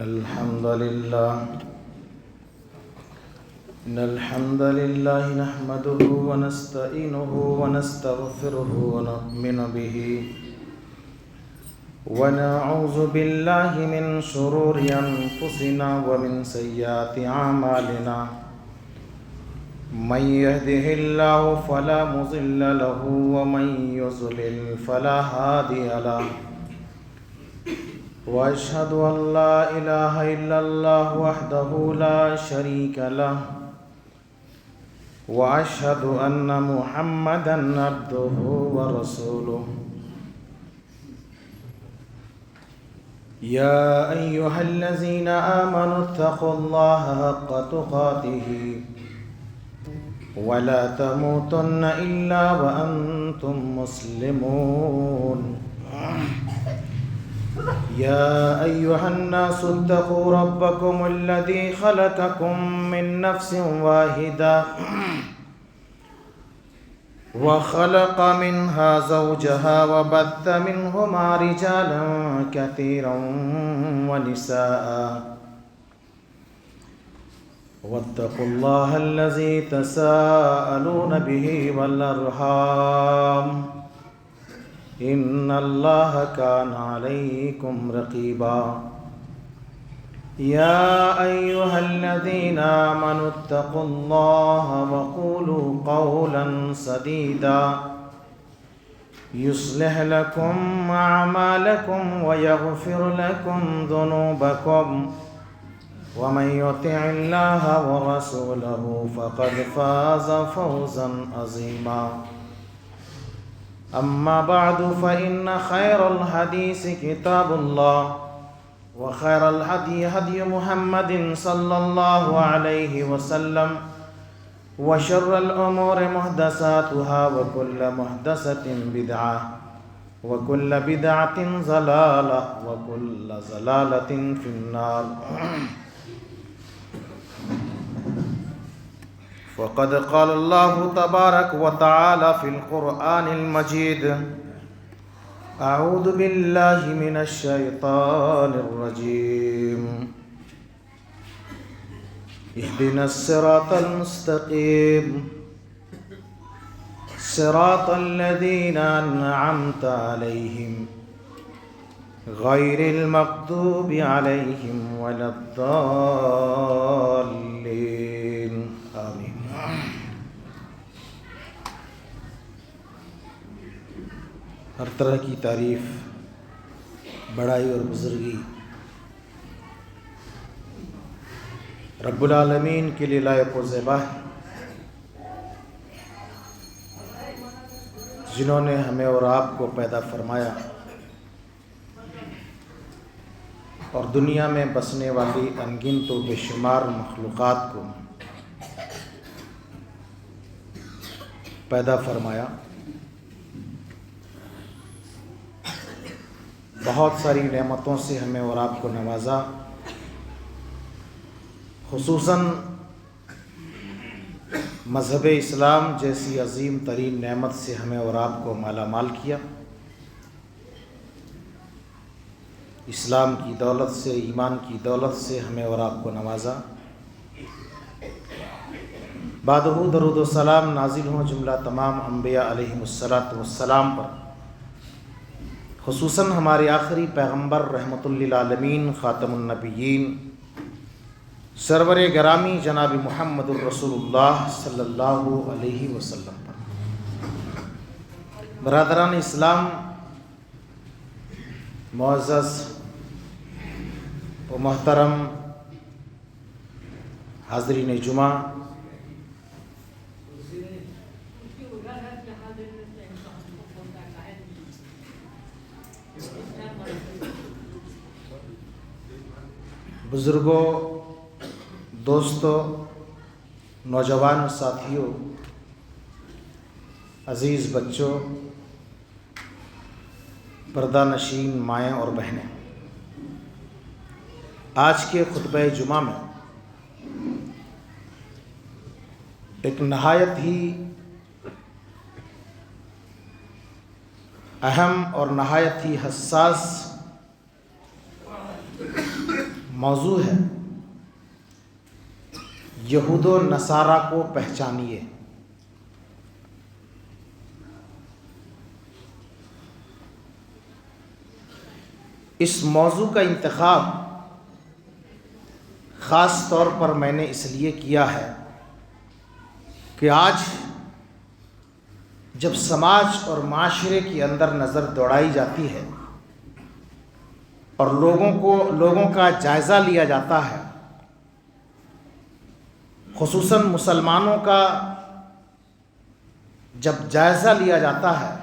إن الحمد لله نحمده ونستعينه ونستغفره ونؤمن به ونعوذ بالله من شرور أنفسنا ومن سيئات أعمالنا من يهده الله فلا مضل له ومن يضلل فلا هادي له وأشهد أن لا إله إلا الله وحده لا شريك له وأشهد أن محمدا عبده ورسوله يا أيها الذين آمنوا اتقوا الله حق تقاته ولا تموتن إلا وأنتم مسلمون يا أيها الناس اتقوا ربكم الذي خلقكم من نفس واحدة وخلق منها زوجها وبث منهما رجالا كثيرا ونساء واتقوا الله الذي تساءلون به والأرحام إن الله كان عليكم رقيبا يا أيها الذين آمنوا اتقوا الله وقولوا قولا سديدا يصلح لكم أعمالكم ويغفر لكم ذنوبكم ومن يطع الله ورسوله فقد فاز فوزا عظيما أما بعد فإن خير الحديث كتاب الله وخير الهدي هدي محمد صلى الله عليه وسلم وشر الأمور محدثاتها وكل محدثة بدعة وكل بدعة ضلالة وكل ضلالة في النار وقد قال الله تبارك وتعالى في القرآن المجيد أعوذ بالله من الشيطان الرجيم اهدنا الصراط المستقيم صراط الذين أنعمت عليهم غير المغضوب عليهم ولا الضالين آمين ہر طرح کی تعریف بڑائی اور بزرگی رب العالمین کے لیے لائق و زیبا ہے، جنہوں نے ہمیں اور آپ کو پیدا فرمایا اور دنیا میں بسنے والی انگنت و بے شمار مخلوقات کو پیدا فرمایا، بہت ساری نعمتوں سے ہمیں اور آپ کو نوازا، خصوصاً مذہب اسلام جیسی عظیم ترین نعمت سے ہمیں اور آپ کو مالا مال کیا، اسلام کی دولت سے، ایمان کی دولت سے ہمیں اور آپ کو نوازا۔ بعدہ درود و سلام نازل ہوں جملہ تمام انبیاء علیہم السلام پر، خصوصاً ہمارے آخری پیغمبر رحمۃ للعالمین خاتم النبیین سرور گرامی جناب محمد الرسول اللہ صلی اللہ علیہ وسلم پر۔ برادران اسلام، معزز و محترم حاضرین جمعہ، بزرگوں، دوستوں، نوجوان ساتھیوں، عزیز بچوں، پردہ نشین مائیں اور بہنیں، آج کے خطبہ جمعہ میں ایک نہایت ہی اہم اور نہایت ہی حساس موضوع ہے یہود و نصارہ کو پہچانیے۔ اس موضوع کا انتخاب خاص طور پر میں نے اس لیے کیا ہے کہ آج جب سماج اور معاشرے کے اندر نظر دوڑائی جاتی ہے اور لوگوں کا جائزہ لیا جاتا ہے، خصوصاً مسلمانوں کا جب جائزہ لیا جاتا ہے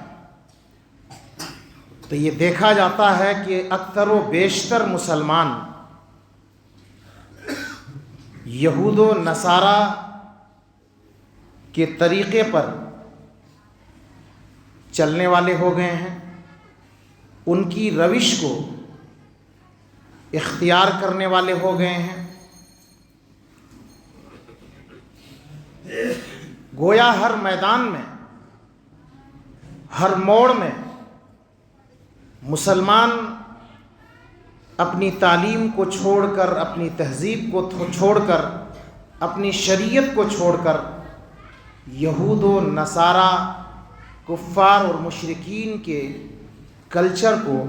تو یہ دیکھا جاتا ہے کہ اکثر و بیشتر مسلمان یہود و نصارہ کے طریقے پر چلنے والے ہو گئے ہیں، ان کی روش کو اختیار کرنے والے ہو گئے ہیں۔ گویا ہر میدان میں، ہر موڑ میں مسلمان اپنی تعلیم کو چھوڑ کر، اپنی تہذیب کو چھوڑ کر، اپنی شریعت کو چھوڑ کر یہود و نصارہ، کفار اور مشرکین کے کلچر کو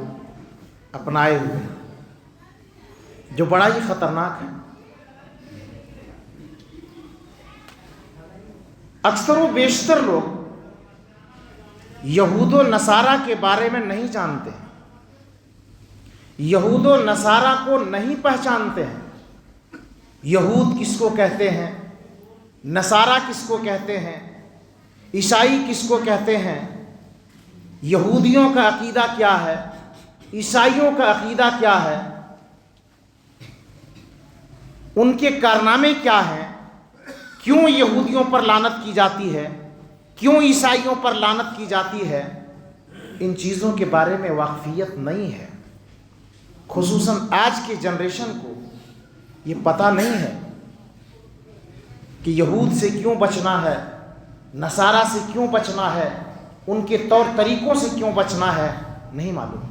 اپنائے ہوئے ہیں، جو بڑا ہی خطرناک ہے۔ اکثر و بیشتر لوگ یہود و نصارہ کے بارے میں نہیں جانتے، یہود و نصارہ کو نہیں پہچانتے ہیں۔ یہود کس کو کہتے ہیں، نصارہ کس کو کہتے ہیں، عیسائی کس کو کہتے ہیں، یہودیوں کا عقیدہ کیا ہے، عیسائیوں کا عقیدہ کیا ہے، ان کے کارنامے کیا ہیں، کیوں یہودیوں پر لعنت کی جاتی ہے، کیوں عیسائیوں پر لعنت کی جاتی ہے، ان چیزوں کے بارے میں واقفیت نہیں ہے۔ خصوصاً آج کے جنریشن کو یہ پتہ نہیں ہے کہ یہود سے کیوں بچنا ہے، نصارہ سے کیوں بچنا ہے، ان کے طور طریقوں سے کیوں بچنا ہے، نہیں معلوم۔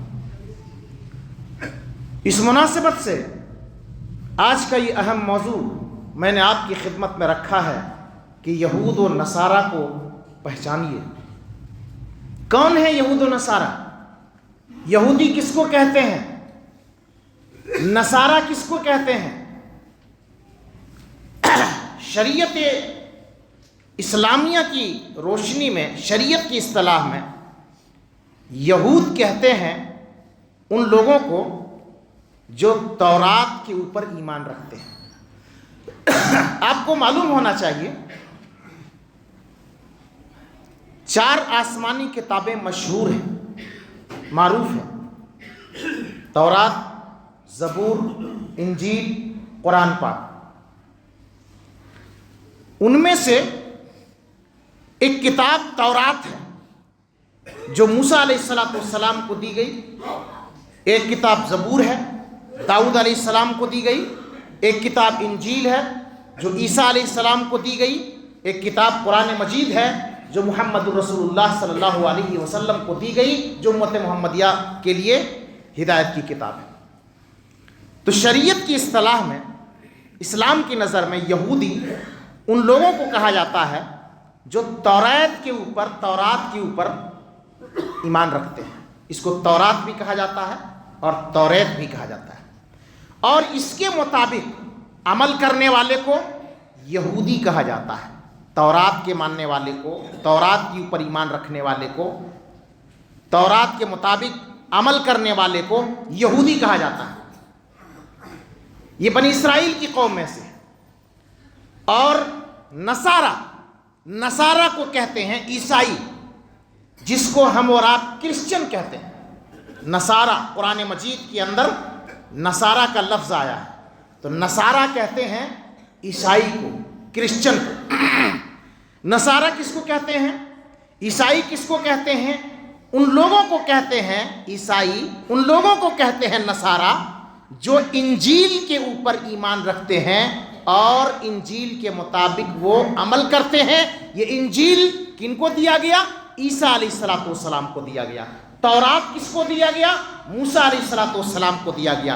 اس مناسبت سے آج کا یہ اہم موضوع میں نے آپ کی خدمت میں رکھا ہے کہ یہود و نصارہ کو پہچانیے۔ کون ہے یہود و نصارہ؟ یہودی کس کو کہتے ہیں؟ نصارہ کس کو کہتے ہیں؟ شریعت اسلامیہ کی روشنی میں، شریعت کی اصطلاح میں یہود کہتے ہیں ان لوگوں کو جو تورات کے اوپر ایمان رکھتے ہیں۔ آپ کو معلوم ہونا چاہیے 4 آسمانی کتابیں مشہور ہیں، معروف ہیں: تورات، زبور، انجیل، قرآن پاک۔ ان میں سے ایک کتاب تورات ہے جو موسیٰ علیہ السلام کو دی گئی، ایک کتاب زبور ہے داؤد علیہ السلام کو دی گئی، ایک کتاب انجیل ہے جو عیسیٰ علیہ السلام کو دی گئی، ایک کتاب قرآن مجید ہے جو محمد الرسول اللہ صلی اللہ علیہ وسلم کو دی گئی، جو امت محمدیہ کے لیے ہدایت کی کتاب ہے۔ تو شریعت کی اصطلاح میں، اسلام کی نظر میں یہودی ان لوگوں کو کہا جاتا ہے جو تورات کے اوپر ایمان رکھتے ہیں۔ اس کو تورات بھی کہا جاتا ہے اور توریت بھی کہا جاتا ہے، اور اس کے مطابق عمل کرنے والے کو یہودی کہا جاتا ہے۔ تورات کے ماننے والے کو، تورات کے اوپر ایمان رکھنے والے کو، تورات کے مطابق عمل کرنے والے کو یہودی کہا جاتا ہے۔ یہ بنی اسرائیل کی قوم میں سے۔ اور نصارہ کو کہتے ہیں عیسائی، جس کو ہم اور آپ کرسچن کہتے ہیں۔ نصارہ، قرآن مجید کے اندر نصارہ کا لفظ آیا ہے، تو نصارہ کہتے ہیں عیسائی کو، کرسچن کو۔ نصارہ کس کو کہتے ہیں؟ عیسائی کس کو کہتے ہیں؟ ان لوگوں کو کہتے ہیں عیسائی، ان لوگوں کو کہتے ہیں نصارہ جو انجیل کے اوپر ایمان رکھتے ہیں اور انجیل کے مطابق وہ عمل کرتے ہیں۔ یہ انجیل کن کو دیا گیا؟ عیسیٰ علیہ السلام کو دیا گیا۔ تورات کس کو دیا گیا؟ موسیٰ علیہ السلام کو دیا گیا۔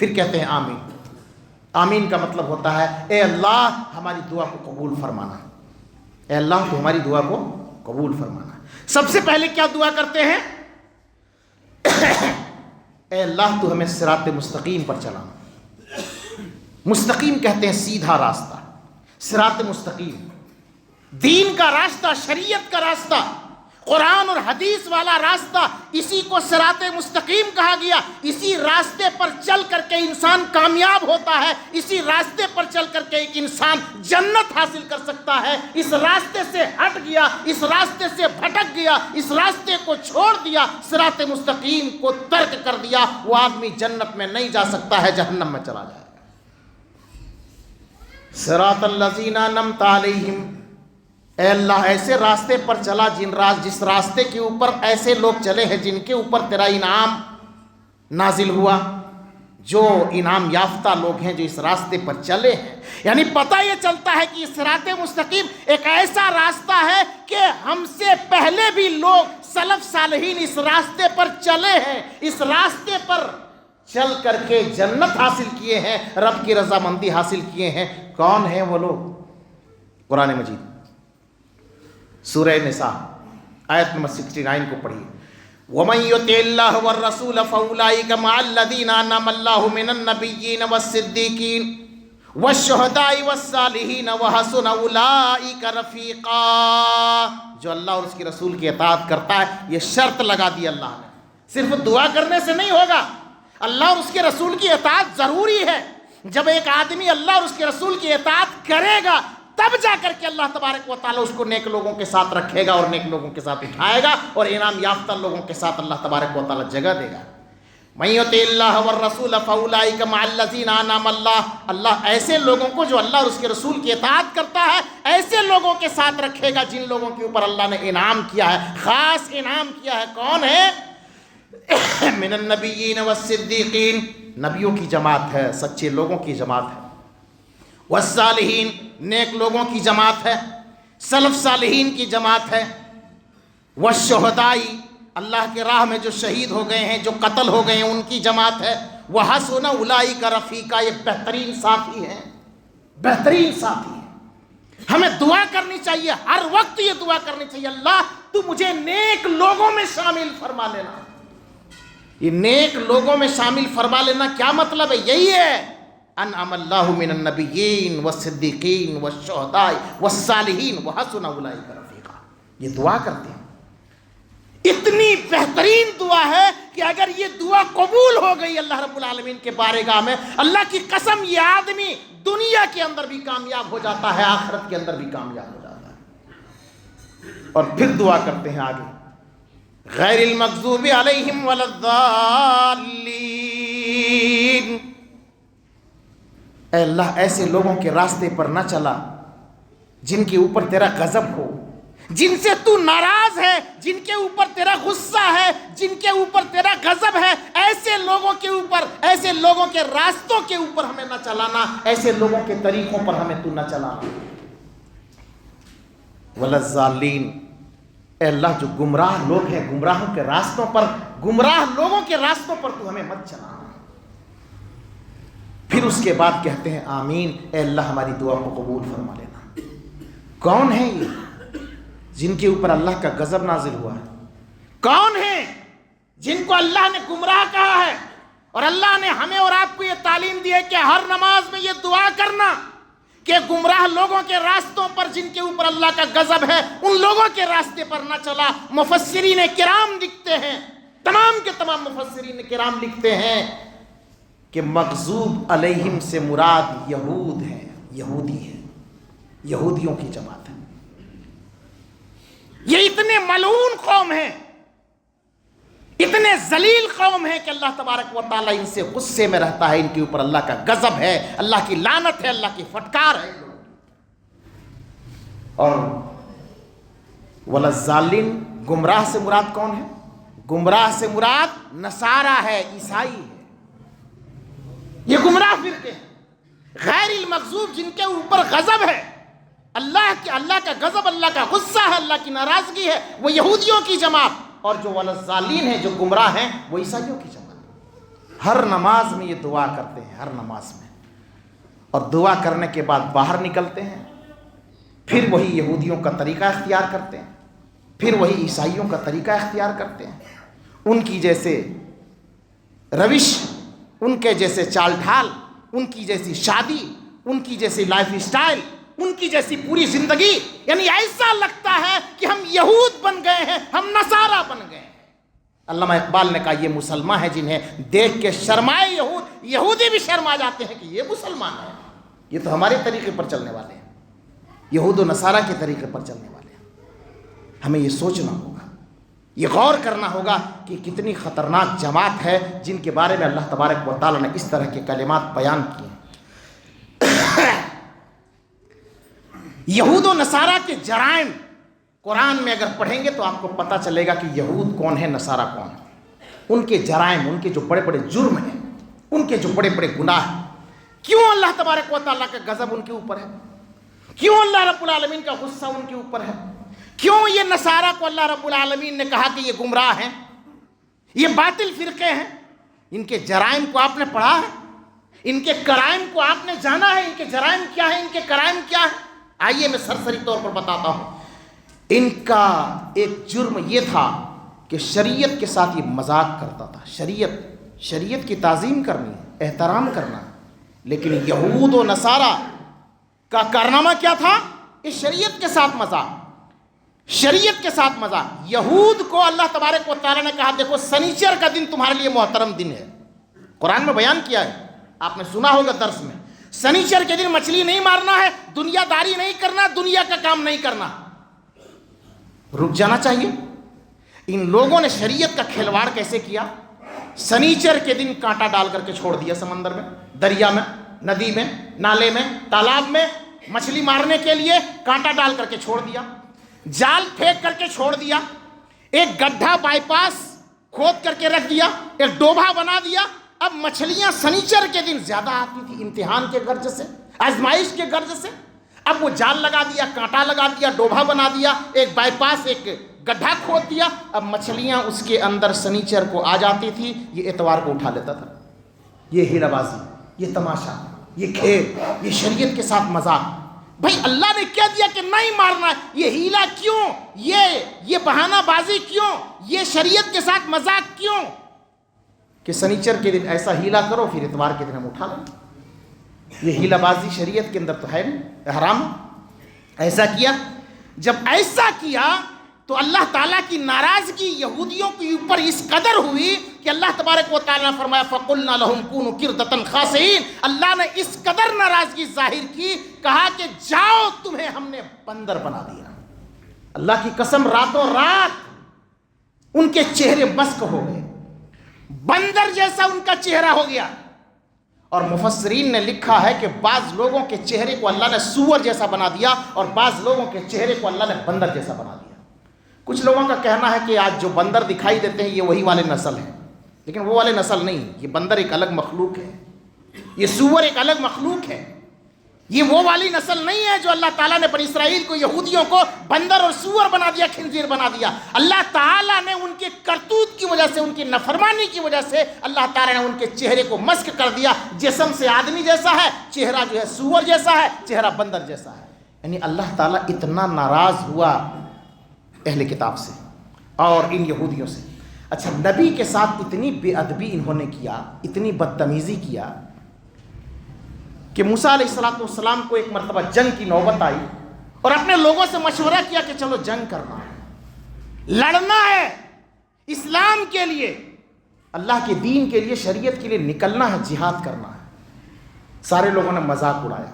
پھر کہتے ہیں آمین. آمین کا مطلب ہوتا ہے اے اللہ ہماری دعا کو قبول فرمانا. اے اللہ تو ہماری دعا کو قبول فرمانا. سب سے پہلے کیا دعا کرتے ہیں؟ اے اللہ تو ہمیں صراط مستقیم پر چلانا. مستقیم کہتے ہیں سیدھا راستہ. صراط مستقیم دین کا راستہ، شریعت کا راستہ، قرآن اور حدیث والا راستہ، اسی کو صراط مستقیم کہا گیا. اسی راستے پر چل کر کے انسان کامیاب ہوتا ہے. اسی راستے پر چل کر کے ایک انسان جنت حاصل کر سکتا ہے. اس راستے سے ہٹ گیا، اس راستے سے بھٹک گیا، اس راستے کو چھوڑ دیا، صراط مستقیم کو ترک کر دیا، وہ آدمی جنت میں نہیں جا سکتا ہے، جہنم میں چلا جائے گا. صراط الذین انعمت علیہم، اے اللہ ایسے راستے پر چلا جس راستے کے اوپر ایسے لوگ چلے ہیں جن کے اوپر تیرا انعام نازل ہوا، جو انعام یافتہ لوگ ہیں جو اس راستے پر چلے ہیں. یعنی پتہ یہ چلتا ہے کہ صراط مستقیم ایک ایسا راستہ ہے کہ ہم سے پہلے بھی لوگ سلف صالحین اس راستے پر چلے ہیں، اس راستے پر چل کر کے جنت حاصل کیے ہیں، رب کی رضامندی حاصل کیے ہیں. کون ہیں وہ لوگ؟ قرآن مجید سورہ نساء آیت نمبر 69 کو پڑھیے. وَمَن يُطِعِ اللَّهَ وَالرَّسُولَ فَأُولَٰئِكَ مَعَ الَّذِينَ أَنْعَمَ اللَّهُ مِنَ النَّبِيِّينَ وَالصِّدِّيقِينَ وَالشُّهَدَاءِ وَالصَّالِحِينَ وَحَسُنَ أُولَٰئِكَ رَفِيقًا. جو اللہ اور اس کے رسول کی اطاعت کرتا ہے، یہ شرط لگا دی اللہ نے. صرف دعا کرنے سے نہیں ہوگا، اللہ اور اس کے رسول کی اطاعت ضروری ہے. جب ایک آدمی اللہ اور اس کے رسول کی اطاعت کرے گا تب جا کر کے اللہ تبارک و تعالیٰ اس کو نیک لوگوں کے ساتھ رکھے گا اور نیک لوگوں کے ساتھ اٹھائے گا اور انعام یافتہ لوگوں کے ساتھ اللہ تبارک و تعالیٰ جگہ دے گا. مَن يُطِعِ اللَّهَ وَالرَّسُولَ فَأُولَٰئِكَ مَعَ الَّذِينَ أَنْعَمَ اللَّهُ، اللہ ایسے لوگوں کو جو اللہ اور اس کے رسول کی اطاعت کرتا ہے ایسے لوگوں کے ساتھ رکھے گا جن لوگوں کے اوپر اللہ نے انعام کیا ہے، خاص انعام کیا ہے. کون ہے؟ من النبیین والصدیقین، نبیوں کی جماعت ہے، سچے لوگوں کی جماعت ہے. والصالحین، نیک لوگوں کی جماعت ہے، سلف صالحین کی جماعت ہے. والشہدائی، اللہ کے راہ میں جو شہید ہو گئے ہیں، جو قتل ہو گئے ہیں، ان کی جماعت ہے. وحسن اولئک رفیقا، یہ بہترین ساتھی ہیں، بہترین ساتھی ہیں. ہمیں دعا کرنی چاہیے، ہر وقت یہ دعا کرنی چاہیے، اللہ تو مجھے نیک لوگوں میں شامل فرما لینا. یہ نیک لوگوں میں شامل فرما لینا کیا مطلب ہے؟ یہی ہے انعم اللہ من النبیین والصدیقین والشہداء والصالحین وحسن اولئک رفیقا. یہ دعا کرتے ہیں، اتنی بہترین دعا ہے کہ اگر یہ دعا قبول ہو گئی اللہ رب العالمین کے بارگاہ میں، اللہ کی قسم یہ آدمی دنیا کے اندر بھی کامیاب ہو جاتا ہے، آخرت کے اندر بھی کامیاب ہو جاتا ہے. اور پھر دعا کرتے ہیں آگے، غیر المغضوب علیہم ولا الضالین. اے اللہ ایسے لوگوں کے راستے پر نہ چلا جن کے اوپر تیرا غضب ہو، جن سے تو ناراض ہے، جن کے اوپر تیرا غصہ ہے، جن کے اوپر تیرا غضب ہے. ایسے لوگوں کے اوپر، ایسے لوگوں کے راستوں کے اوپر ہمیں نہ چلانا، ایسے لوگوں کے طریقوں پر ہمیں تو نہ چلانا. ولا الضالین، اے اللہ جو گمراہ لوگ ہیں، گمراہوں کے راستوں پر، گمراہ لوگوں کے راستوں پر تو ہمیں مت چلانا. پھر اس کے بعد کہتے ہیں آمین، اے اللہ ہماری دعا کو قبول فرما لینا. کون ہیں یہ جن کے اوپر اللہ کا غضب نازل ہوا ہے؟ کون ہیں جن کو اللہ نے گمراہ کہا ہے؟ اور اللہ نے ہمیں اور آپ کو یہ تعلیم دی ہے کہ ہر نماز میں یہ دعا کرنا کہ گمراہ لوگوں کے راستوں پر جن کے اوپر اللہ کا غضب ہے ان لوگوں کے راستے پر نہ چلا. مفسرین کرام لکھتے ہیں، تمام کے تمام مفسرین کرام لکھتے ہیں کہ مغضوب علیہم سے مراد یہود ہیں، یہودی ہیں، یہودیوں کی جماعت ہے. یہ اتنے ملعون قوم ہیں، اتنے ذلیل قوم ہیں کہ اللہ تبارک و تعالیٰ ان سے غصے میں رہتا ہے، ان کے اوپر اللہ کا غضب ہے، اللہ کی لعنت ہے، اللہ کی پھٹکار ہے. اور والضالین، گمراہ سے مراد کون ہے؟ گمراہ سے مراد نصارہ ہے، عیسائی ہے. یہ گمراہ فرقے ہیں. غیر المغضوب، جن کے اوپر غضب ہے، اللہ کا غضب، اللہ کا غصہ ہے، اللہ کی ناراضگی ہے، وہ یہودیوں کی جماعت. اور جو والضالین ہیں، جو گمراہ ہیں، وہ عیسائیوں کی جماعت. ہر نماز میں یہ دعا کرتے ہیں، ہر نماز میں، اور دعا کرنے کے بعد باہر نکلتے ہیں، پھر وہی یہودیوں کا طریقہ اختیار کرتے ہیں، پھر وہی عیسائیوں کا طریقہ اختیار کرتے ہیں، ان کی جیسے روش، ان کے جیسے چال ڈھال، ان کی جیسی شادی، ان کی جیسی لائف اسٹائل، ان کی جیسی پوری زندگی، یعنی ایسا لگتا ہے کہ ہم یہود بن گئے ہیں، ہم نصارہ بن گئے ہیں۔ علامہ اقبال نے کہا یہ مسلمان ہیں جنہیں دیکھ کے شرمائے یہودی بھی شرما جاتے ہیں کہ یہ مسلمان ہیں، یہ تو ہمارے طریقے پر چلنے والے ہیں، یہود و نصارہ کے طریقے پر چلنے والے ہیں۔ ہمیں یہ سوچنا ہوگا، یہ غور کرنا ہوگا کہ کتنی خطرناک جماعت ہے جن کے بارے میں اللہ تبارک و تعالیٰ نے اس طرح کے کلمات بیان کیے ہیں۔ یہود و نصارہ کے جرائم قرآن میں اگر پڑھیں گے تو آپ کو پتہ چلے گا کہ یہود کون ہے، نصارہ کون ہے، ان کے جرائم، ان کے جو بڑے بڑے جرم ہیں، ان کے جو بڑے بڑے گناہ ہیں، کیوں اللہ تبارک و تعالیٰ کا غضب ان کے اوپر ہے، کیوں اللہ رب العالمین کا غصہ ان کے اوپر ہے، کیوں یہ نصارہ کو اللہ رب العالمین نے کہا کہ یہ گمراہ ہیں، یہ باطل فرقے ہیں۔ ان کے جرائم کو آپ نے پڑھا ہے، ان کے کرائم کو آپ نے جانا ہے، ان کے جرائم کیا ہیں، ان کے کرائم کیا ہیں؟ آئیے میں سرسری طور پر بتاتا ہوں۔ ان کا ایک جرم یہ تھا کہ شریعت کے ساتھ یہ مذاق کرتا تھا۔ شریعت کی تعظیم کرنی ہے، احترام کرنا ہے، لیکن یہود و نصارہ کا کارنامہ کیا تھا؟ اس شریعت کے ساتھ مذاق، شریعت کے ساتھ مذاق۔ یہود کو اللہ تبارک و تعالیٰ نے کہا دیکھو سنیچر کا دن تمہارے لیے محترم دن ہے، قرآن میں بیان کیا ہے، آپ نے سنا ہوگا درس میں، سنیچر کے دن مچھلی نہیں مارنا ہے، دنیا داری نہیں کرنا، دنیا کا کام نہیں کرنا، رک جانا چاہیے۔ ان لوگوں نے شریعت کا کھلواڑ کیسے کیا؟ سنیچر کے دن کانٹا ڈال کر کے چھوڑ دیا سمندر میں، دریا میں، ندی میں، نالے میں، تالاب میں، مچھلی مارنے کے لیے کانٹا ڈال کر کے چھوڑ دیا، جال پھینک کر کے چھوڑ دیا، ایک گڈھا بائی پاس کھود کر کے رکھ دیا، ایک ڈوبھا بنا دیا۔ اب مچھلیاں سنیچر کے دن زیادہ آتی تھی امتحان کے غرض سے، آزمائش کے غرض سے۔ اب وہ جال لگا دیا، کانٹا لگا دیا، ڈوبھا بنا دیا، ایک بائی پاس ایک گڈھا کھود دیا، اب مچھلیاں اس کے اندر سنیچر کو آ جاتی تھی، یہ اتوار کو اٹھا لیتا تھا۔ یہ ہیرا بازی، یہ تماشا، یہ کھیل، یہ شریعت کے ساتھ مذاق۔ بھائی اللہ نے کیا دیا کہ نہیں مارنا ہے، یہ ہیلا کیوں، یہ بہانہ بازی کیوں، یہ شریعت کے ساتھ مذاق کیوں کہ سنیچر کے دن ایسا ہیلا کرو پھر اتوار کے دن ہم اٹھا لیں؟ یہ ہیلا بازی شریعت کے اندر تو ہے نہیں، حرام۔ ایسا کیا، جب ایسا کیا تو اللہ تعالیٰ کی ناراضگی یہودیوں کے اوپر اس قدر ہوئی کہ اللہ تبارک و تعالیٰ نے فرمایا فَقُلْنَا لَهُمْ كُونُوا قِرْدَةً خَاسِئِينَ۔ اللہ نے اس قدر ناراضگی ظاہر کی، کہا کہ جاؤ تمہیں ہم نے بندر بنا دیا۔ اللہ کی قسم راتوں رات ان کے چہرے مسک ہو گئے، بندر جیسا ان کا چہرہ ہو گیا۔ اور مفسرین نے لکھا ہے کہ بعض لوگوں کے چہرے کو اللہ نے سور جیسا بنا دیا اور بعض لوگوں کے چہرے کو اللہ نے بندر جیسا بنا دیا۔ کچھ لوگوں کا کہنا ہے کہ آج جو بندر دکھائی دیتے ہیں یہ وہی والے نسل ہیں، لیکن وہ والے نسل نہیں، یہ بندر ایک الگ مخلوق ہے، یہ سور ایک الگ مخلوق ہے، یہ وہ والی نسل نہیں ہے جو اللہ تعالیٰ نے بنی اسرائیل کو، یہودیوں کو بندر اور سور بنا دیا، خنزیر بنا دیا۔ اللہ تعالیٰ نے ان کے کرتوت کی وجہ سے، ان کی نافرمانی کی وجہ سے اللہ تعالیٰ نے ان کے چہرے کو مسک کر دیا، جسم سے آدمی جیسا ہے، چہرہ جو ہے سور جیسا ہے، چہرہ بندر جیسا ہے۔ یعنی اللہ تعالیٰ اتنا ناراض ہوا اہل کتاب سے اور ان یہودیوں سے۔ اچھا، نبی کے ساتھ اتنی بے ادبی انہوں نے کیا، اتنی بدتمیزی کیا کہ موسیٰ علیہ السلام کو ایک مرتبہ جنگ کی نوبت آئی اور اپنے لوگوں سے مشورہ کیا کہ چلو جنگ کرنا ہے، لڑنا ہے اسلام کے لیے، اللہ کے دین کے لیے، شریعت کے لیے نکلنا ہے، جہاد کرنا ہے۔ سارے لوگوں نے مذاق اڑایا،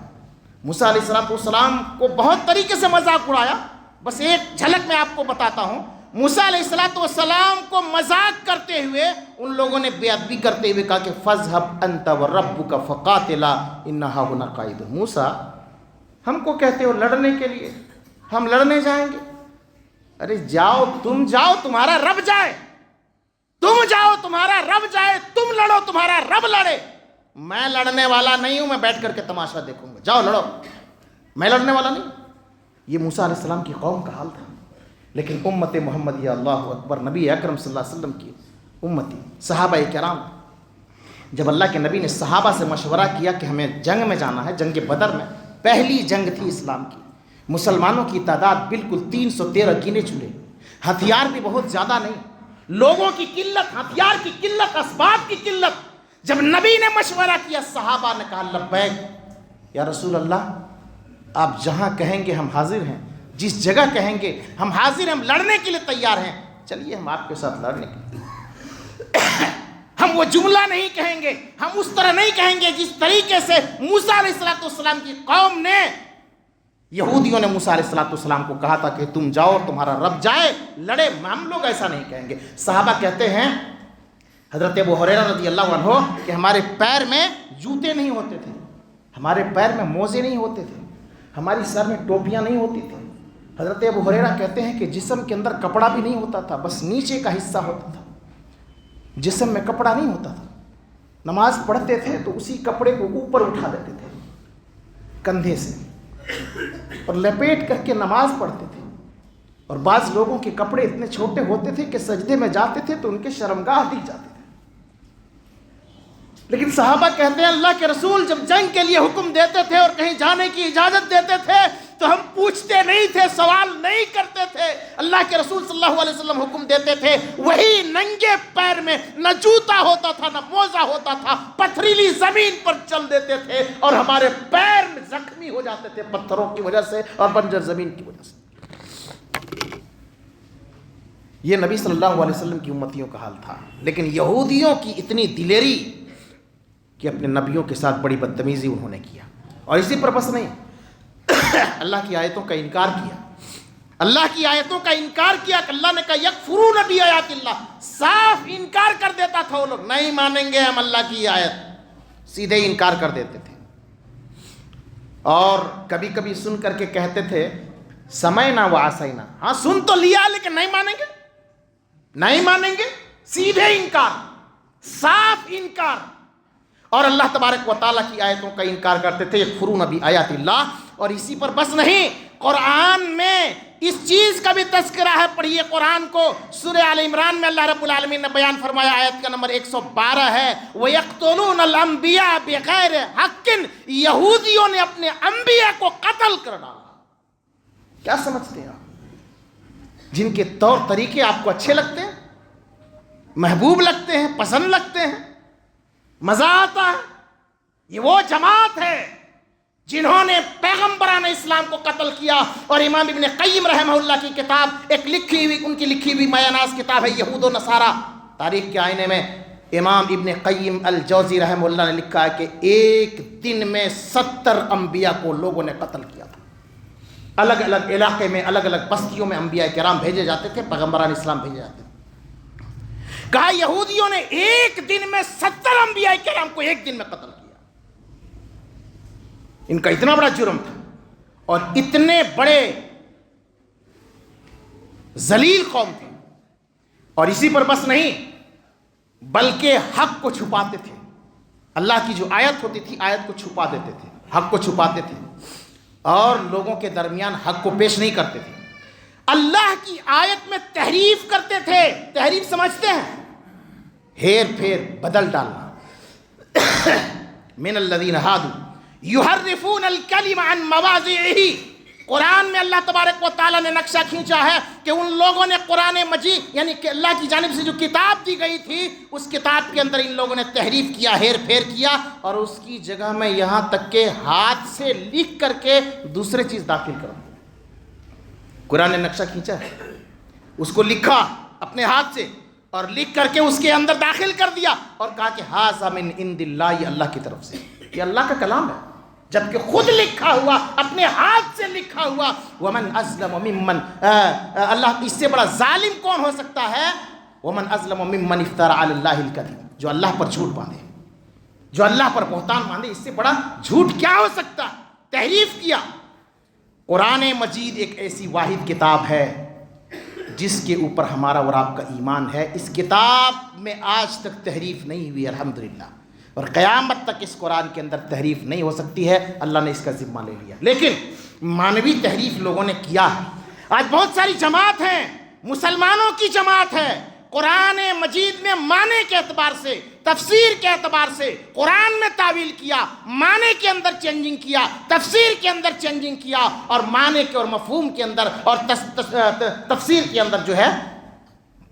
موسیٰ علیہ السلام کو بہت طریقے سے مذاق اڑایا۔ بس ایک جھلک میں آپ کو بتاتا ہوں، موسیٰ علیہ السلام کو مذاق کرتے ہوئے ان لوگوں نے بے ادبی کرتے ہوئے کہا کہ فَاذْهَبْ أَنْتَ وَرَبُّكَ فَقَاتِلَا إِنَّ هَاهُنَا قَاعِدُونَ۔ موسیٰ ہم کو کہتے ہو لڑنے کے لیے، ہم لڑنے جائیں گے؟ ارے جاؤ، تم جاؤ، تمہارا رب جائے، تم جاؤ، تمہارا رب جائے، تم لڑو، تمہارا رب لڑے، میں لڑنے والا نہیں ہوں، میں بیٹھ کر کے تماشا دیکھوں گا، جاؤ لڑو، میں لڑنے والا نہیں۔ یہ موسیٰ علیہ السلام کی قوم کا حال تھا۔ لیکن امت محمدیہ، اللہ اکبر، نبی اکرم صلی اللہ علیہ وسلم کی امتی، صحابہ کرام، جب اللہ کے نبی نے صحابہ سے مشورہ کیا کہ ہمیں جنگ میں جانا ہے، جنگ بدر میں پہلی جنگ تھی اسلام کی، مسلمانوں کی تعداد بالکل 313 گنے چنے، ہتھیار بھی بہت زیادہ نہیں، لوگوں کی قلت، ہتھیار کی قلت، اسباب کی قلت، جب نبی نے مشورہ کیا صحابہ نے کہا لبیک یا رسول اللہ، آپ جہاں کہیں گے ہم حاضر ہیں، جس جگہ کہیں گے ہم حاضر ہیں، ہم لڑنے کے لیے تیار ہیں، چلیے ہم آپ کے ساتھ لڑنے کے لیے۔ ہم وہ جملہ نہیں کہیں گے، ہم اس طرح نہیں کہیں گے جس طریقے سے موسیٰ علیہ السلام کی قوم نے، یہودیوں نے موسیٰ علیہ السلام کو کہا تھا کہ تم جاؤ اور تمہارا رب جائے لڑے، ہم لوگ ایسا نہیں کہیں گے۔ صحابہ کہتے ہیں حضرت ابو ہریرہ رضی اللہ عنہ کہ ہمارے پیر میں جوتے نہیں ہوتے تھے، ہمارے پیر میں موزے نہیں ہوتے تھے، ہماری سر میں ٹوپیاں نہیں ہوتی تھی۔ حضرت ابو ہریرہ کہتے ہیں کہ جسم کے اندر کپڑا بھی نہیں ہوتا تھا، بس نیچے کا حصہ ہوتا تھا، جسم میں کپڑا نہیں ہوتا تھا۔ نماز پڑھتے تھے تو اسی کپڑے کو اوپر اٹھا دیتے تھے کندھے سے اور لپیٹ کر کے نماز پڑھتے تھے، اور بعض لوگوں کے کپڑے اتنے چھوٹے ہوتے تھے کہ سجدے میں جاتے تھے تو ان کے شرمگاہ دکھ جاتے تھے۔ لیکن صحابہ کہتے ہیں اللہ کے رسول جب جنگ کے لیے حکم دیتے تھے اور کہیں جانے کی اجازت دیتے تھے تو ہم پوچھتے نہیں تھے، سوال نہیں کرتے تھے۔ اللہ کے رسول صلی اللہ علیہ وسلم حکم دیتے تھے، وہی ننگے پیر میں نہ جوتا ہوتا تھا نہ موزہ ہوتا تھا، پتھریلی زمین پر چل دیتے تھے اور ہمارے پیر میں زخمی ہو جاتے تھے پتھروں کی وجہ سے اور بنجر زمین کی وجہ سے۔ یہ نبی صلی اللہ علیہ وسلم کی امتیوں کا حال تھا، لیکن یہودیوں کی اتنی دلیری کہ اپنے نبیوں کے ساتھ بڑی بدتمیزی انہوں نے کیا، اور اسی پر بس نہیں، اللہ کی آیتوں کا انکار کیا، اللہ کی آیتوں کا انکار کیا کہ اللہ نے کہا یکفرون بآیات اللہ، صاف انکار کر دیتا تھا وہ لوگ، نہیں مانیں گے ہم اللہ کی آیت، سیدھے انکار کر دیتے تھے۔ اور کبھی کبھی سن کر کے کہتے تھے سمعنا وعصینا، ہاں سن تو لیا لیکن نہیں مانیں گے، نہیں مانیں گے، سیدھے انکار، صاف انکار۔ اور اللہ تبارک و تعالیٰ کی آیتوں کا انکار کرتے تھے، یکفرون بآیات اللہ۔ اور اسی پر بس نہیں، قرآن میں اس چیز کا بھی تذکرہ ہے، پڑھیے قرآن کو، سورہ آل عمران میں اللہ رب العالمین نے بیان فرمایا، آیت کا نمبر 112 ہے، وَيَقْتُلُونَ الْأَنْبِيَاءَ بِغَيْرِ حَقٍّ، یہودیوں نے اپنے انبیاء کو قتل کر ڈالا۔ کیا سمجھتے ہیں آپ؟ جن کے طور طریقے آپ کو اچھے لگتے ہیں، محبوب لگتے ہیں، پسند لگتے ہیں، مزہ آتا ہے، یہ وہ جماعت ہے جنہوں نے پیغمبران اسلام کو قتل کیا۔ اور امام ابن قیم رحمہ اللہ کی کتاب، ایک لکھی ہوئی، ان کی لکھی ہوئی مایہ کتاب ہے یہود و نصارہ، تاریخ کے آئینے میں امام ابن قیم الجوزی رحمہ اللہ نے لکھا ہے کہ ایک دن میں 70 انبیاء کو لوگوں نے قتل کیا تھا۔ الگ الگ علاقے میں، الگ الگ بستیوں میں انبیاء کرام بھیجے جاتے تھے، پیغمبران اسلام بھیجے جاتے تھے۔ کہا یہودیوں نے ایک دن میں 70 انبیاء کرام کو ایک دن میں قتل کیا۔ ان کا اتنا بڑا جرم تھا، اور اتنے بڑے ذلیل قوم تھے۔ اور اسی پر بس نہیں، بلکہ حق کو چھپاتے تھے، اللہ کی جو آیت ہوتی تھی آیت کو چھپا دیتے تھے، حق کو چھپاتے تھے اور لوگوں کے درمیان حق کو پیش نہیں کرتے تھے۔ اللہ کی آیت میں تحریف کرتے تھے، تحریف سمجھتے ہیں، ہیر پھیر، بدل ڈالنا۔ من الذین ہادوا یحرفون الکلم عن مواضعہ، قرآن میں اللہ تبارک و تعالیٰ نے نقشہ کھینچا ہے کہ ان لوگوں نے قرآن مجید، یعنی کہ اللہ کی جانب سے جو کتاب دی گئی تھی، اس کتاب کے اندر ان لوگوں نے تحریف کیا، ہیر پھیر کیا، اور اس کی جگہ میں یہاں تک کہ ہاتھ سے لکھ کر کے دوسرے چیز داخل کر دی۔ قرآن نے نقشہ کھینچا ہے، اس کو لکھا اپنے ہاتھ سے اور لکھ کر کے اس کے اندر داخل کر دیا اور کہا کہ ھذا من عند اللہ، یہ اللہ کی طرف سے، یہ اللہ کا کلام ہے، جبکہ خود لکھا ہوا، اپنے ہاتھ سے لکھا ہوا۔ ومن ازلم ممن، اللہ اس سے بڑا ظالم کون ہو سکتا ہے؟ ومن ازلم ممن افترى علی اللہ الکذب، جو اللہ پر جھوٹ باندھے، جو اللہ پر بہتان باندھے، اس سے بڑا جھوٹ کیا ہو سکتا؟ تحریف کیا۔ قرآن مجید ایک ایسی واحد کتاب ہے جس کے اوپر ہمارا اور آپ کا ایمان ہے۔ اس کتاب میں آج تک تحریف نہیں ہوئی الحمدللہ، اور قیامت تک اس قرآن کے اندر تحریف نہیں ہو سکتی ہے، اللہ نے اس کا ذمہ لے لیا۔ لیکن مانوی تحریف لوگوں نے کیا ہے۔ آج بہت ساری جماعت ہیں، مسلمانوں کی جماعت ہے، قرآن مجید میں معنی کے اعتبار سے تفسیر کے اعتبار سے قرآن میں تعویل کیا، معنی کے اندر چینجنگ کیا، تفسیر کے اندر چینجنگ کیا، اور معنی کے اور مفہوم کے اندر اور تفسیر کے اندر جو ہے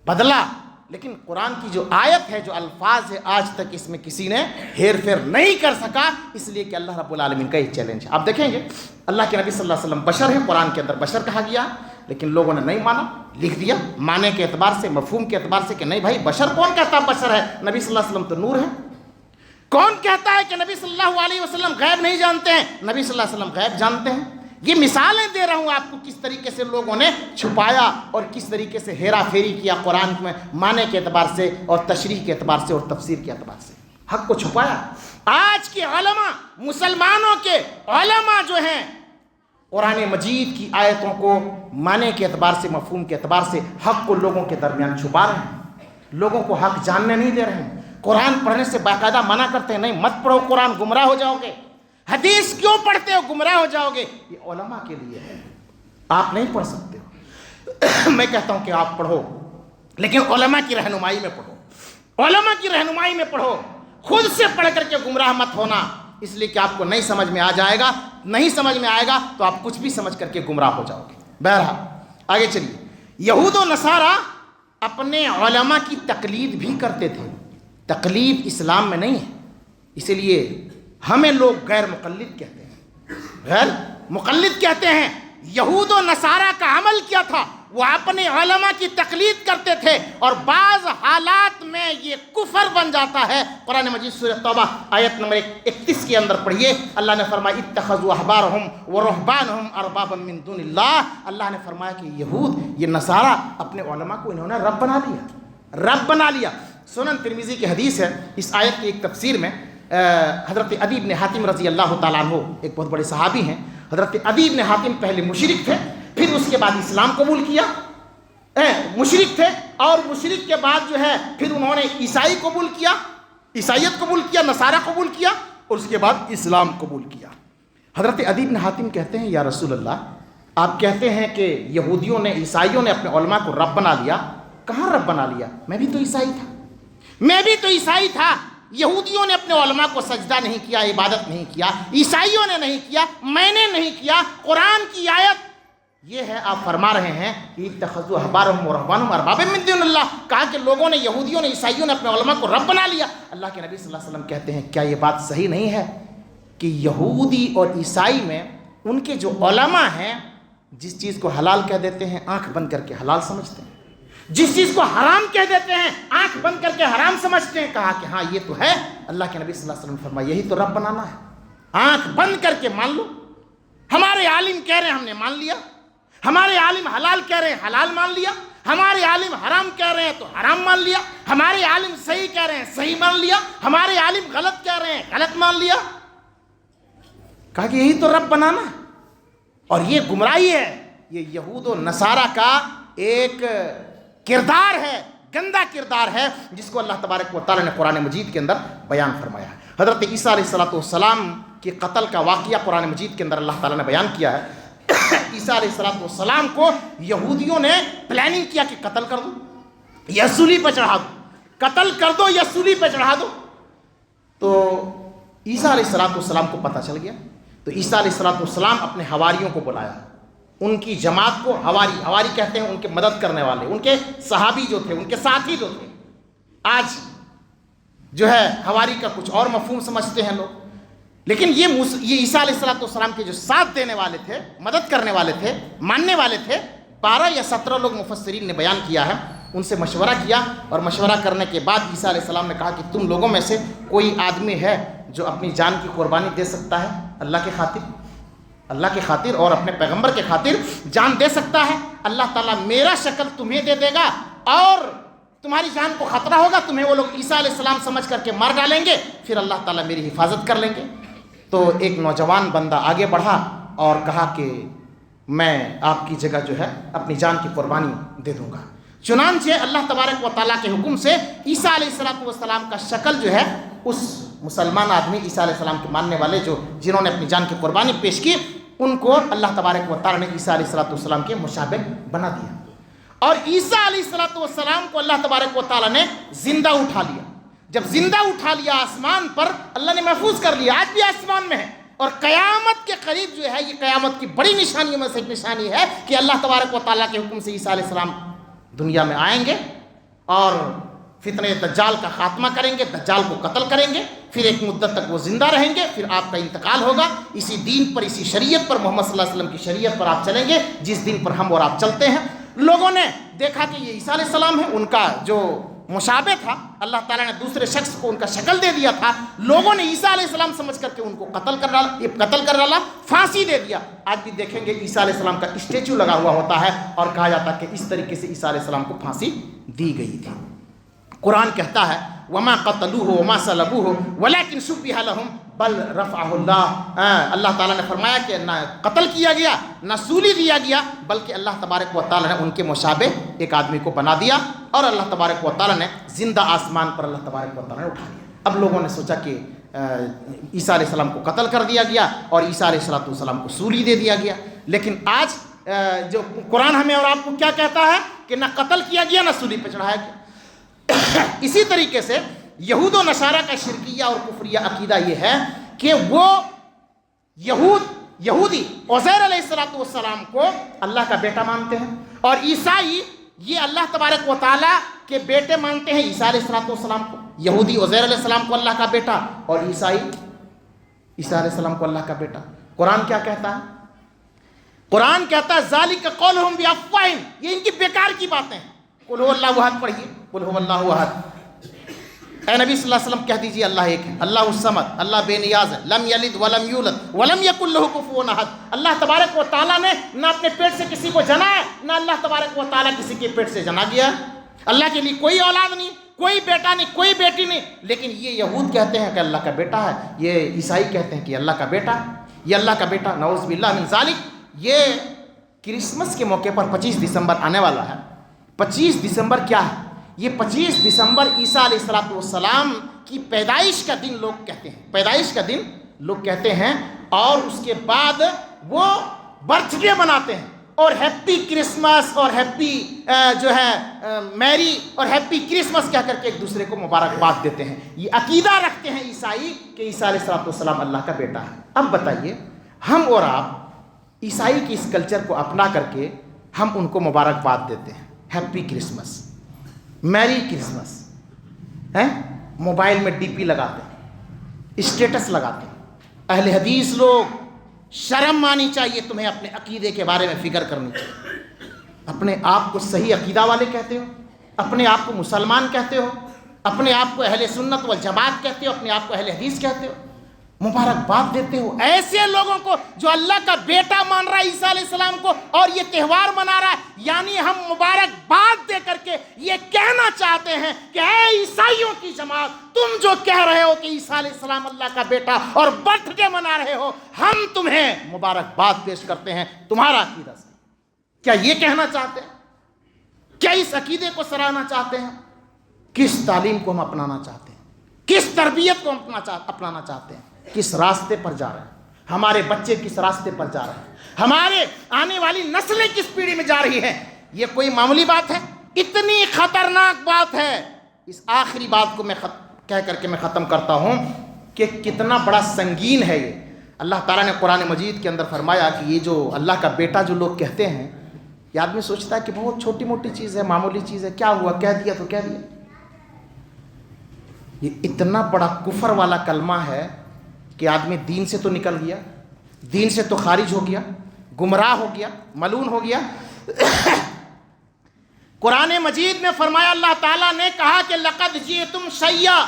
بدلا. لیکن قرآن کی جو آیت ہے، جو الفاظ ہے، آج تک اس میں کسی نے ہیر پھیر نہیں کر سکا، اس لیے کہ اللہ رب العالمین کا یہ چیلنج ہے. آپ دیکھیں گے اللہ کے نبی صلی اللہ علیہ وسلم بشر ہیں، قرآن کے اندر بشر کہا گیا، لیکن لوگوں نے نہیں مانا، لکھ دیا معنی کے اعتبار سے، مفہوم کے اعتبار سے کہ نہیں بھائی بشر کون کہتا ہے بشر ہے؟ نبی صلی اللہ علیہ وسلم تو نور ہے. کون کہتا ہے کہ نبی صلی اللہ علیہ وسلم غیب نہیں جانتے ہیں؟ نبی صلی اللہ علیہ وسلم غیب جانتے ہیں. یہ مثالیں دے رہا ہوں آپ کو کس طریقے سے لوگوں نے چھپایا اور کس طریقے سے ہیرا پھیری کیا قرآن میں معنی کے اعتبار سے اور تشریح کے اعتبار سے اور تفسیر کے اعتبار سے، حق کو چھپایا. آج کے علماء، مسلمانوں کے علماء جو ہیں، قرآن مجید کی آیتوں کو معنی کے اعتبار سے، مفہوم کے اعتبار سے حق کو لوگوں کے درمیان چھپا رہے ہیں، لوگوں کو حق جاننے نہیں دے رہے ہیں. قرآن پڑھنے سے باقاعدہ منع کرتے ہیں، نہیں مت پڑھو قرآن، گمراہ ہو جاؤ گے. حدیث کیوں پڑھتے ہو؟ گمراہ ہو جاؤ گے. یہ علماء کے لیے ہے، آپ نہیں پڑھ سکتے ہو. میں کہتا ہوں کہ آپ پڑھو، لیکن علماء کی رہنمائی میں پڑھو، علماء کی رہنمائی میں پڑھو. خود سے پڑھ کر کے گمراہ مت ہونا، اس لیے کہ آپ کو نہیں سمجھ میں آ جائے گا، نہیں سمجھ میں آئے گا تو آپ کچھ بھی سمجھ کر کے گمراہ ہو جاؤ گے. بہرحال آگے چلیے. یہود و نصارہ اپنے علماء کی تقلید بھی کرتے تھے. تقلید اسلام میں نہیں ہے، اسی لیے ہمیں لوگ غیر مقلد کہتے ہیں، غیر مقلد کہتے ہیں. یہود و نصارہ کا عمل کیا تھا؟ وہ اپنے علماء کی تقلید کرتے تھے، اور بعض حالات میں یہ کفر بن جاتا ہے. قرآن مجید سورہ توبہ آیت نمبر 31 کے اندر پڑھیے، اللہ نے فرمایا اتخذوا احبارهم ورهبانهم اربابا من دون اللہ. اللہ نے فرمایا کہ یہود، یہ نصارہ اپنے علماء کو انہوں نے رب بنا لیا، رب بنا لیا. سنن ترمذی کی حدیث ہے. اس آیت کی ایک تفسیر میں حضرت عدی بن حاتم رضی اللہ تعالیٰ عنہ ایک بہت بڑے صحابی ہیں. حضرت عدی بن حاتم پہلے مشرک تھے، پھر اس کے بعد اسلام قبول کیا. مشرک تھے اور مشرک کے بعد جو ہے پھر انہوں نے عیسائی قبول کیا، عیسائیت قبول کیا، نصارہ قبول کیا، اور اس کے بعد اسلام قبول کیا. حضرت عدی بن حاتم کہتے ہیں یا رسول اللہ، آپ کہتے ہیں کہ یہودیوں نے، عیسائیوں نے اپنے علماء کو رب بنا لیا. کہاں رب بنا لیا؟ میں بھی تو عیسائی تھا، میں بھی تو عیسائی تھا. یہودیوں نے اپنے علماء کو سجدہ نہیں کیا، عبادت نہیں کیا، عیسائیوں نے نہیں کیا، میں نے نہیں کیا. قرآن کی آیت یہ ہے، آپ فرما رہے ہیں کہ اتخذوا احبارهم ورهبانهم اربابا من دون اللہ. کہا کہ لوگوں نے، یہودیوں نے، عیسائیوں نے اپنے علماء کو رب بنا لیا. اللہ کے نبی صلی اللہ علیہ وسلم کہتے ہیں کیا یہ بات صحیح نہیں ہے کہ یہودی اور عیسائی میں ان کے جو علماء ہیں، جس چیز کو حلال کہہ دیتے ہیں آنکھ بند کر کے حلال سمجھتے ہیں، جس چیز کو حرام کہہ دیتے ہیں آنکھ بند کر کے حرام سمجھتے ہیں. کہا کہ ہاں یہ تو ہے. اللہ کے نبی صلی اللہ علیہ وسلم فرمایا یہی تو رب بنانا ہے. آنکھ بند کر کے مان لو. ہمارے عالم کہہ رہے ہیں ہم نے مان لیا، ہمارے عالم حلال کہہ رہے ہیں حلال مان لیا، ہمارے عالم حرام کہہ رہے ہیں تو حرام مان لیا، ہمارے عالم صحیح کہہ رہے ہیں صحیح مان لیا، ہمارے عالم غلط کہہ رہے ہیں غلط مان لیا. کہا کہ یہی تو رب بنانا ہے. اور یہ گمراہی ہے، یہ یہود و نصارہ کا ایک کردار ہے، گندا کردار ہے، جس کو اللہ تبارک و تعالیٰ نے قرآن مجید کے اندر بیان فرمایا ہے. حضرت عیسیٰ علیہ السلام کے قتل کا واقعہ قرآن مجید کے اندر اللہ تعالیٰ نے بیان کیا ہے. عیسیٰ علیہ السلام کو یہودیوں نے پلاننگ کیا کہ قتل کر دو یا سولی پہ چڑھا دو، قتل کر دو یا سولی پہ چڑھا دو. تو عیسیٰ علیہ السلام کو پتہ چل گیا، تو عیسیٰ علیہ السلام اپنے حواریوں کو بلایا، ان کی جماعت کو. حواری کہتے ہیں ان کے مدد کرنے والے، ان کے صحابی جو تھے، ان کے ساتھی جو تھے. آج جو ہے حواری کا کچھ اور مفہوم سمجھتے ہیں لوگ، لیکن یہ عیسیٰ علیہ السلام کے جو ساتھ دینے والے تھے، مدد کرنے والے تھے، ماننے والے تھے، 12 یا 17 لوگ مفسرین نے بیان کیا ہے. ان سے مشورہ کیا، اور مشورہ کرنے کے بعد عیسیٰ علیہ السلام نے کہا کہ تم لوگوں میں سے کوئی آدمی ہے جو اپنی جان کی قربانی دے سکتا ہے اللہ کے خاطر، اللہ کے خاطر اور اپنے پیغمبر کے خاطر جان دے سکتا ہے. اللہ تعالیٰ میرا شکل تمہیں دے دے گا، اور تمہاری جان کو خطرہ ہوگا، تمہیں وہ لوگ عیسیٰ علیہ السلام سمجھ کر کے مار ڈالیں گے، پھر اللہ تعالیٰ میری حفاظت کر لیں گے. تو ایک نوجوان بندہ آگے بڑھا اور کہا کہ میں آپ کی جگہ جو ہے اپنی جان کی قربانی دے دوں گا. چنانچہ اللہ تبارک و تعالیٰ کے حکم سے عیسیٰ علیہ السلام کا شکل جو ہے اس مسلمان آدمی، عیسیٰ علیہ السلام کے ماننے والے جنہوں نے اپنی جان کی قربانی پیش کی، ان کو اللہ تبارک و تعالیٰ نے عیسیٰ علیہ السلام کے مشابہ بنا دیا. اور عیسیٰ علیہ السلام کو اللہ تبارک و تعالیٰ نے زندہ اٹھا لیا. جب زندہ اٹھا لیا آسمان پر، اللہ نے محفوظ کر لیا، آج بھی آسمان میں ہے، اور قیامت کے قریب جو ہے، یہ قیامت کی بڑی نشانیوں میں سے ایک نشانی ہے کہ اللہ تبارک و تعالیٰ کے حکم سے عیسیٰ علیہ السلام دنیا میں آئیں گے اور فتنہ دجال کا خاتمہ کریں گے، دجال کو قتل کریں گے، پھر ایک مدت تک وہ زندہ رہیں گے، پھر آپ کا انتقال ہوگا، اسی دین پر، اسی شریعت پر، محمد صلی اللہ علیہ وسلم کی شریعت پر آپ چلیں گے جس دین پر ہم اور آپ چلتے ہیں۔ لوگوں نے دیکھا کہ یہ عیسیٰ علیہ السلام ہے، ان کا جو مشابہ تھا، اللہ تعالیٰ نے دوسرے شخص کو ان کا شکل دے دیا تھا، لوگوں نے عیسیٰ علیہ السلام سمجھ کر کے ان کو قتل کر ڈالا، پھانسی دے دیا۔ آج بھی دیکھیں گے عیسیٰ علیہ السلام کا اسٹیچو لگا ہوا ہوتا ہے اور کہا جاتا ہے کہ اس طریقے سے عیسیٰ علیہ السلام کو پھانسی دی گئی تھی۔ قرآن کہتا ہے وما قتلوه وما صلبوه ولكن شبه لهم بل رفعه اللہ، اللہ تعالیٰ نے فرمایا کہ نہ قتل کیا گیا نہ سولی دیا گیا، بلکہ اللہ تبارک و تعالیٰ نے ان کے مشابہ ایک آدمی کو بنا دیا، اور اللہ تبارک و تعالیٰ نے زندہ آسمان پر اللہ تبارک و تعالیٰ نے اٹھا دیا۔ اب لوگوں نے سوچا کہ عیسیٰ علیہ السلام کو قتل کر دیا گیا اور عیسیٰ علیہ السلام کو سولی دے دیا گیا، لیکن آج جو قرآن ہمیں اور آپ کو کیا کہتا ہے کہ نہ قتل کیا گیا نہ سولی پہ چڑھایا گیا۔ اسی طریقے سے یہود و نصارہ کا شرکیہ اور کفریہ عقیدہ یہ ہے کہ وہ یہودی عزیر علیہ السلام کو اللہ کا بیٹا مانتے ہیں، اور عیسائی یہ اللہ تبارک و تعالیٰ کے بیٹے مانتے ہیں عیسیٰ علیہ السلام کو۔ یہودی عزیر علیہ السلام کو اللہ کا بیٹا، اور عیسائی عیسیٰ علیہ السلام کو اللہ کا بیٹا۔ قرآن کیا کہتا ہے؟ قرآن کہتا ہے ذالک قولہم بافواہہم، یہ ان کی بیکار کی باتیں ہیں۔ قل هو اللہ احد پڑھیے، قل هو اللہ احد۔ اے نبی صلی اللہ علیہ وسلم کہہ دیجیے اللہ ایک ہے، اللہ الصمد، اللہ بے نیاز ہے، لم یلد ولم یولد ولم یکن له کفوا احد۔ اللہ تبارک و تعالیٰ نے نہ اپنے پیٹ سے کسی کو جنا ہے، نہ اللہ تبارک و تعالیٰ کسی کے پیٹ سے جنا گیا۔ اللہ کے لیے کوئی اولاد نہیں، کوئی بیٹا نہیں، کوئی بیٹی نہیں، لیکن یہ یہود کہتے ہیں کہ اللہ کا بیٹا ہے، یہ عیسائی کہتے ہیں کہ اللہ کا بیٹا ہے، یہ اللہ کا بیٹا، نعوذ باللہ من ذالک۔ یہ کرسمس کے موقع پر 25 دسمبر آنے والا ہے۔ 25 دسمبر کیا ہے؟ یہ 25 دسمبر عیسیٰ علیہ السلام کی پیدائش کا دن لوگ کہتے ہیں، پیدائش کا دن لوگ کہتے ہیں، اور اس کے بعد وہ برتھ ڈے مناتے ہیں اور ہیپی کرسمس اور ہیپی جو ہے میری اور ہیپی کرسمس کہہ کر کے ایک دوسرے کو مبارکباد دیتے ہیں۔ یہ عقیدہ رکھتے ہیں عیسائی کہ عیسیٰ علیہ السلام اللہ کا بیٹا ہے۔ اب بتائیے ہم اور آپ عیسائی کی اس کلچر کو اپنا کر کے ہم ان کو مبارکباد دیتے ہیں، ہیپی کرسمس، میری کرسمس، موبائل میں ڈی پی لگاتے ہیں، اسٹیٹس لگاتے ہیں۔ اہل حدیث لوگ، شرم آنی چاہیے تمہیں، اپنے عقیدے کے بارے میں فکر کرنی چاہیے۔ اپنے آپ کو صحیح عقیدہ والے کہتے ہو، اپنے آپ کو مسلمان کہتے ہو، اپنے آپ کو اہل سنت والجماعت کہتے ہو، اپنے آپ کو اہل حدیث کہتے ہو، مبارکباد دیتے ہو ایسے لوگوں کو جو اللہ کا بیٹا مان رہا ہے عیسیٰ علیہ السلام کو، اور یہ تہوار منا رہا ہے۔ یعنی ہم مبارکباد دے کر کے یہ کہنا چاہتے ہیں کہ اے عیسائیوں کی جماعت، تم جو کہہ رہے ہو کہ عیسیٰ علیہ السلام اللہ کا بیٹا اور برتھ ڈے منا رہے ہو، ہم تمہیں مبارکباد پیش کرتے ہیں تمہارا عقیدہ سے۔ کیا یہ کہنا چاہتے ہیں؟ کیا اس عقیدے کو سراہنا چاہتے ہیں؟ کس تعلیم کو ہم اپنانا چاہتے ہیں؟ کس تربیت کو ہم اپنانا چاہتے ہیں؟ کس راستے پر جا رہے ہیں؟ ہمارے بچے کس راستے پر جا رہے ہیں؟ ہمارے آنے والی نسلیں کس پیڑھی میں جا رہی ہیں؟ یہ کوئی معمولی بات ہے؟ اتنی خطرناک بات ہے۔ اس آخری بات کو میں کہہ کر کے میں ختم کرتا ہوں کہ کتنا بڑا سنگین ہے یہ۔ اللہ تعالیٰ نے قرآن مجید کے اندر فرمایا کہ یہ جو اللہ کا بیٹا جو لوگ کہتے ہیں، یہ آدمی سوچتا ہے کہ بہت چھوٹی موٹی چیز ہے، معمولی چیز ہے، کیا ہوا، کہہ دیا تو کہہ دیا۔ یہ اتنا بڑا کفر والا کلمہ ہے کہ آدمی دین سے تو نکل گیا، دین سے تو خارج ہو گیا، گمراہ ہو گیا، ملعون ہو گیا۔ قرآن مجید میں فرمایا، اللہ تعالیٰ نے کہا کہ لقد جئتم شیئا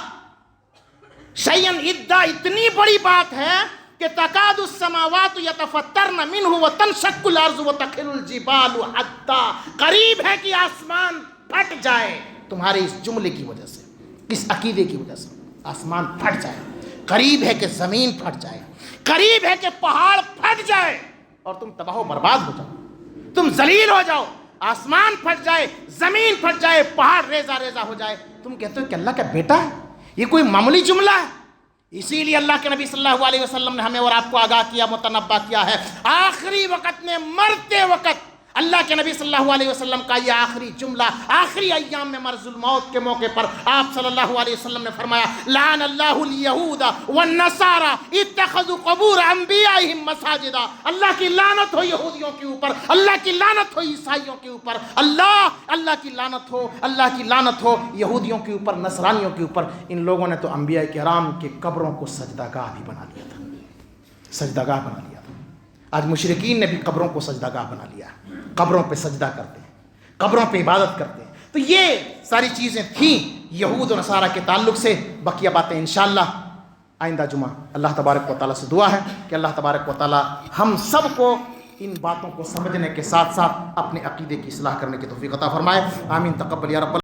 ادا، اتنی بڑی بات ہے کہ تکاد السماوات یتفطرن منہ وتنشق الارض وتخر الجبال حتی، قریب ہے کہ آسمان پھٹ جائے تمہارے اس جملے کی وجہ سے، اس عقیدے کی وجہ سے آسمان پھٹ جائے، قریب ہے کہ زمین پھٹ جائے، قریب ہے کہ پہاڑ پھٹ جائے اور تم تباہ و برباد ہو جاؤ، تم ذلیل ہو جاؤ، آسمان پھٹ جائے، زمین پھٹ جائے، پہاڑ ریزہ ریزہ ہو جائے۔ تم کہتے ہو کہ اللہ کا بیٹا ہے، یہ کوئی معمولی جملہ ہے؟ اسی لیے اللہ کے نبی صلی اللہ علیہ وسلم نے ہمیں اور آپ کو آگاہ کیا، متنبہ کیا ہے، آخری وقت میں، مرتے وقت اللہ کے نبی صلی اللہ علیہ وسلم کا یہ آخری جملہ آخری ایام میں مرض الموت کے موقع پر آپ صلی اللہ علیہ وسلم نے فرمایا لعن اللہ الیہود والنصارى اتخذوا قبور انبیائہم مساجدا، اللہ کی لعنت ہو یہودیوں کے اوپر، اللہ کی لعنت ہو عیسائیوں کے اوپر، اللہ کی لعنت ہو، اللہ کی لعنت ہو یہودیوں کے اوپر، نصرانیوں کے اوپر۔ ان لوگوں نے تو انبیاء کرام کے قبروں کو سجدہ گاہ بھی بنا لیا تھا، سجدہ گاہ بنا لیا تھا۔ آج مشرکین نے بھی قبروں کو سجدہ گاہ بنا لیا، قبروں پہ سجدہ کرتے ہیں، قبروں پہ عبادت کرتے ہیں۔ تو یہ ساری چیزیں تھیں یہود و نصارہ کے تعلق سے۔ بقیہ باتیں انشاءاللہ آئندہ جمعہ۔ اللہ تبارک و تعالیٰ سے دعا ہے کہ اللہ تبارک و تعالیٰ ہم سب کو ان باتوں کو سمجھنے کے ساتھ ساتھ اپنے عقیدے کی اصلاح کرنے کی توفیق عطا فرمائے۔ آمین، تقبل یا رب۔